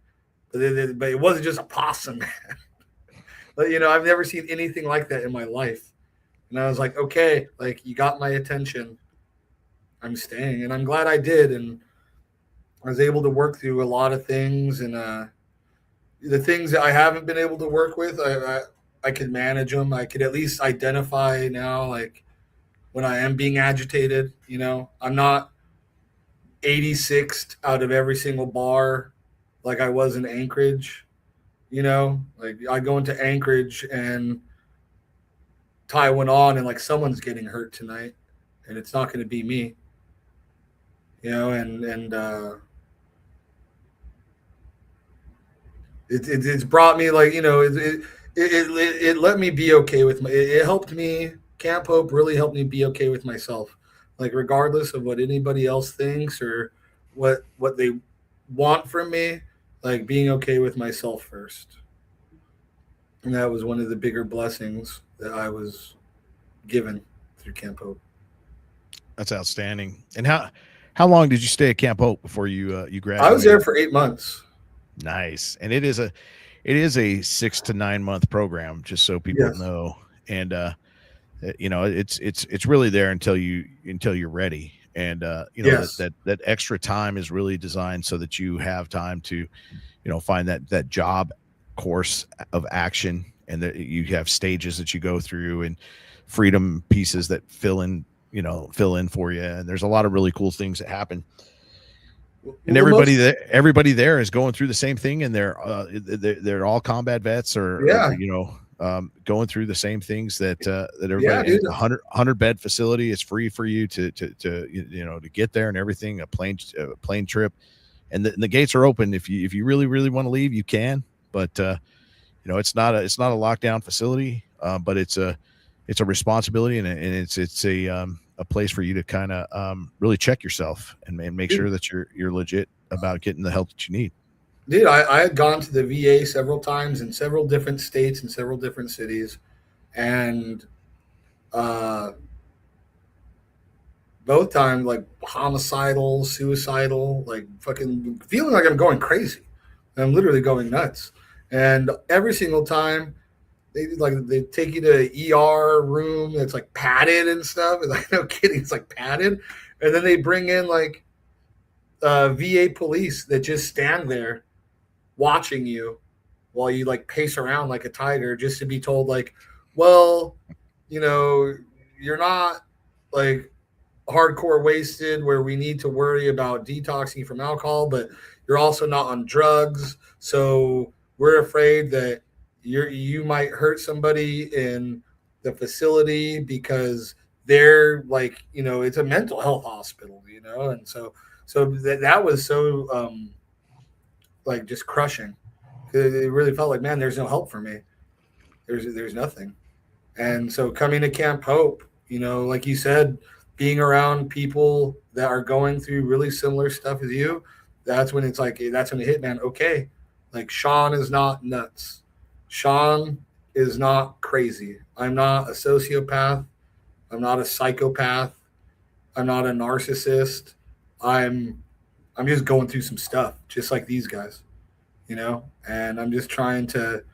But it wasn't just a possum, man. But, you know, I've never seen anything like that in my life. And I was like, okay, like you got my attention. I'm staying. And I'm glad I did. And I was able to work through a lot of things. And the things that I haven't been able to work with, I could manage them. I could at least identify now, like when I am being agitated, you know, I'm not 86th out of every single bar like I was in Anchorage, you know, like I go into Anchorage and tie one on and like someone's getting hurt tonight, and it's not going to be me, you know. And it's brought me, like, you know, it let me be okay with it helped me. Camp Hope really helped me be okay with myself, like regardless of what anybody else thinks or what they want from me, like being okay with myself first. And that was one of the bigger blessings that I was given through Camp Hope. That's outstanding. And how long did you stay at Camp Hope before you graduated? I was there for 8 months. Nice. And it is a 6 to 9 month program, just so people know. And you know, it's really there until you're ready. And you know, that extra time is really designed so that you have time to, you know, find that job course of action, and that you have stages that you go through and freedom pieces that fill in for you. And there's a lot of really cool things that happen. And everybody there is going through the same thing, and they're all combat vets, or you know, going through the same things that everybody. Yeah, 100 bed facility. It's free for you to you know, to get there and everything. A plane trip, and the gates are open. If you really want to leave, you can. But you know, it's not a lockdown facility, but it's a responsibility, and it's a place for you to kind of really check yourself and make sure that you're legit about getting the help that you need. Dude, I had gone to the VA several times in several different states and several different cities, and uh, both times like homicidal, suicidal, like fucking feeling like I'm going crazy. I'm literally going nuts. And every single time they take you to an ER room that's like padded and stuff. It's like no kidding, it's like padded. And then they bring in like VA police that just stand there watching you while you like pace around like a tiger, just to be told like, well, you know, you're not like hardcore wasted where we need to worry about detoxing from alcohol, but you're also not on drugs. So we're afraid that you might hurt somebody in the facility because they're like, it's a mental health hospital, and so that was so like just crushing. It really felt like, man, there's no help for me. There's nothing. And so coming to Camp Hope, like you said, being around people that are going through really similar stuff as you, that's when it's like, that's when it hit, man. Okay, like Sean is not nuts. Sean is not crazy. I'm not a sociopath. I'm not a psychopath. I'm not a narcissist. I'm I'm just going through some stuff, just like these guys, and I'm just trying to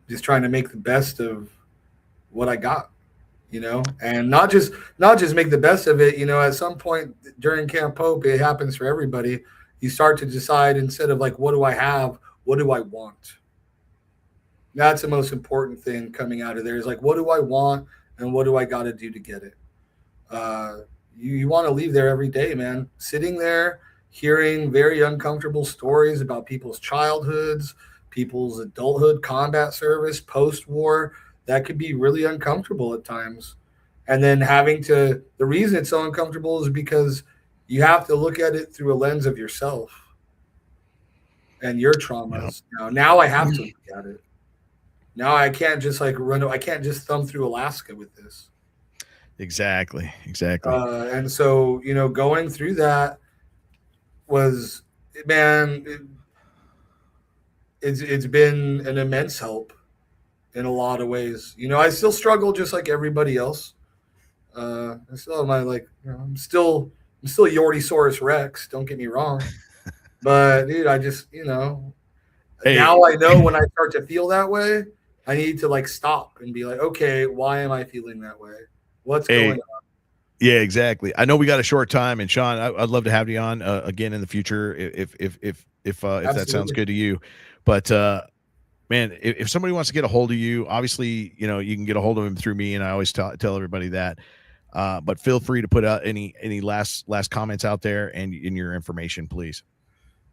make the best of what I got, and not just make the best of it. At some point during Camp Hope, it happens for everybody. You start to decide, instead of like, what do I have, what do I want? That's the most important thing coming out of there, is like, what do I want and what do I got to do to get it? Uh, you want to leave there every day, man, sitting there hearing very uncomfortable stories about people's childhoods, people's adulthood, combat service, post war. That could be really uncomfortable at times. And then the reason it's so uncomfortable is because you have to look at it through a lens of yourself and your Yep. traumas. Now I have to look at it. Now I can't just like I can't just thumb through Alaska with this. Exactly. Exactly. And so, going through that was, man, it's been an immense help in a lot of ways. I still struggle just like everybody else. I still have my like, I'm still Yortysaurus Rex. Don't get me wrong, but dude, I just, Hey, now I know when I start to feel that way, I need to like stop and be like, okay, why am I feeling that way? What's going hey, on? yeah, exactly. I know we got a short time, and Sean, I'd love to have you on again in the future if that sounds Absolutely. good to you. But man, if somebody wants to get a hold of you, obviously, you can get a hold of him through me, and I always tell everybody that. But feel free to put out any last comments out there and in your information, please.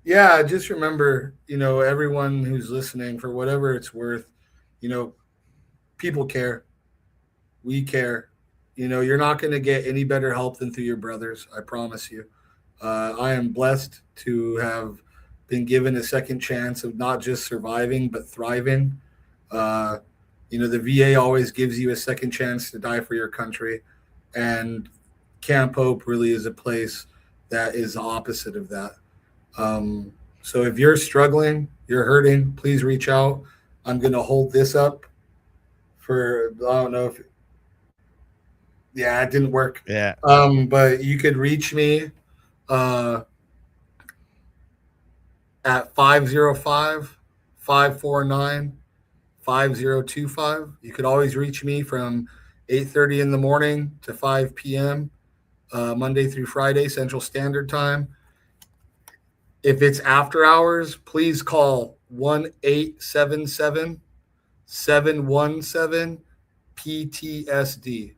Yeah, just remember, everyone who's listening, for whatever it's worth, you know, people care. We care. You're not going to get any better help than through your brothers. I promise you. I am blessed to have been given a second chance of not just surviving, but thriving. Uh, the VA always gives you a second chance to die for your country. And Camp Hope really is a place that is the opposite of that. So if you're struggling, you're hurting, please reach out. I'm going to hold this up for, I don't know if, yeah, it didn't work. Yeah. But you could reach me uh, at 505-549-5025. You could always reach me from 8:30 in the morning to 5 p.m. Monday through Friday, Central Standard Time. If it's after hours, please call 1-877-717-PTSD.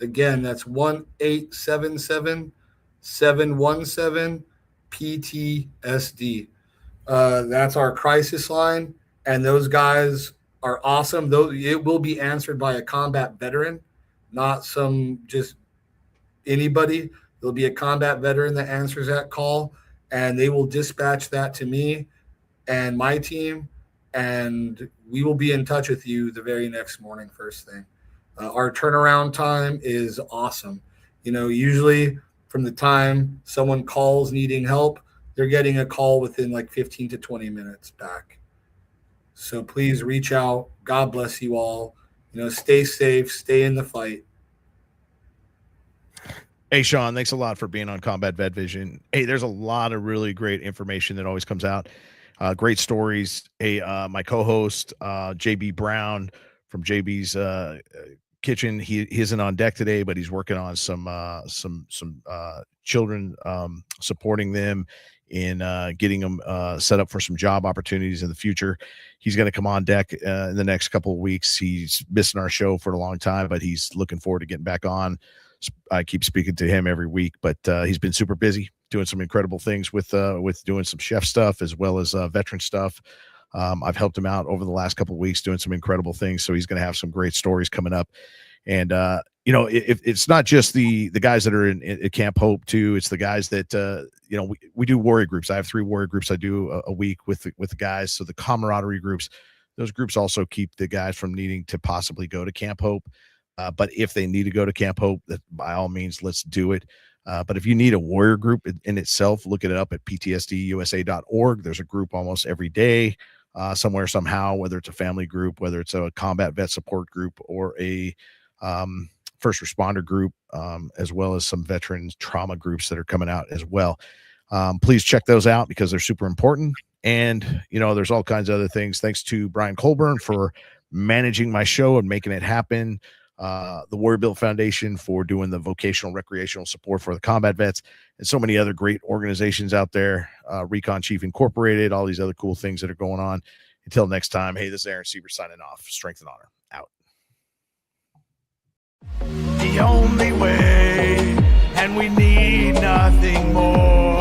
Again, that's 1-877-717-PTSD. That's our crisis line, and those guys are awesome. Though it will be answered by a combat veteran, not some just anybody. There'll be a combat veteran that answers that call, and they will dispatch that to me and my team, and we will be in touch with you the very next morning, first thing. Our turnaround time is awesome. Usually from the time someone calls needing help they're getting a call within like 15 to 20 minutes back. So please reach out. God bless you all. Stay safe, stay in the fight. Hey, Sean, thanks a lot for being on Combat Vet Vision. Hey, there's a lot of really great information that always comes out. Great stories. Hey, my co-host, JB Brown from JB's kitchen. He isn't on deck today, but he's working on some children, supporting them in getting them set up for some job opportunities in the future. He's going to come on deck in the next couple of weeks. He's missing our show for a long time, but he's looking forward to getting back on. I keep speaking to him every week, but he's been super busy doing some incredible things with doing some chef stuff as well as veteran stuff. I've helped him out over the last couple of weeks doing some incredible things. So he's going to have some great stories coming up. And, if it's not just the guys that are in Camp Hope too, it's the guys that, we do warrior groups. I have 3 warrior groups I do a week with the guys. So the camaraderie groups, those groups also keep the guys from needing to possibly go to Camp Hope. But if they need to go to Camp Hope, that by all means, let's do it. But if you need a warrior group in itself, look it up at ptsdusa.org. There's a group almost every day, somewhere, somehow, whether it's a family group, whether it's a combat vet support group, or a first responder group, as well as some veterans trauma groups that are coming out as well. Please check those out because they're super important. And, there's all kinds of other things. Thanks to Brian Colburn for managing my show and making it happen. The Warrior Built Foundation for doing the vocational recreational support for the combat vets, and so many other great organizations out there, Recon Chief Incorporated, all these other cool things that are going on. Until next time, hey, this is Aaron Sieber signing off. Strength and honor, out. The only way, and we need nothing more.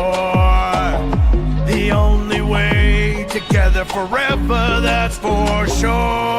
The only way, together forever, that's for sure.